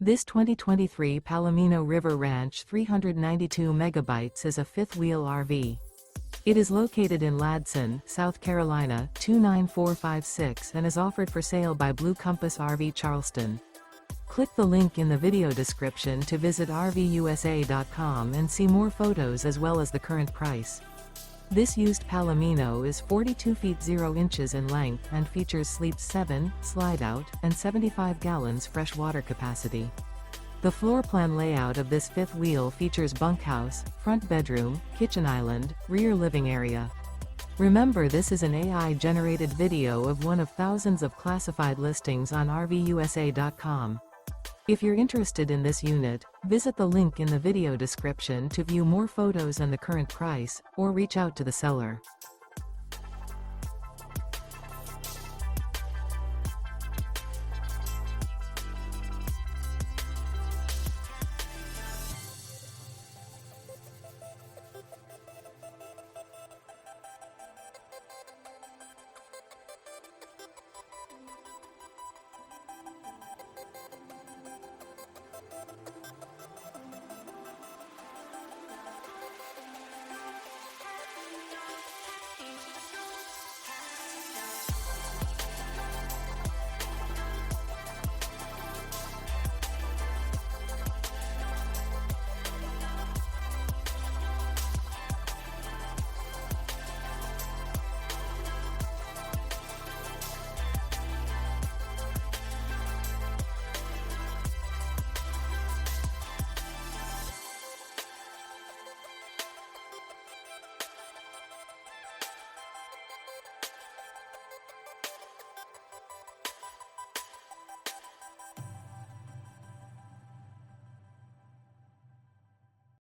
This 2023 Palomino River Ranch 392 megabytes is a fifth-wheel RV. It is located in Ladson, South Carolina 29456 and is offered for sale by Blue Compass RV Charleston. Click the link in the video description to visit RVUSA.com and see more photos as well as the current price. This used Palomino is 42 feet 0 inches in length and features sleeps 7, slide-out, and 75 gallons fresh water capacity. The floor plan layout of this fifth wheel features bunkhouse, front bedroom, kitchen island, rear living area. Remember, this is an AI-generated video of one of thousands of classified listings on RVUSA.com. If you're interested in this unit, visit the link in the video description to view more photos and the current price, or reach out to the seller.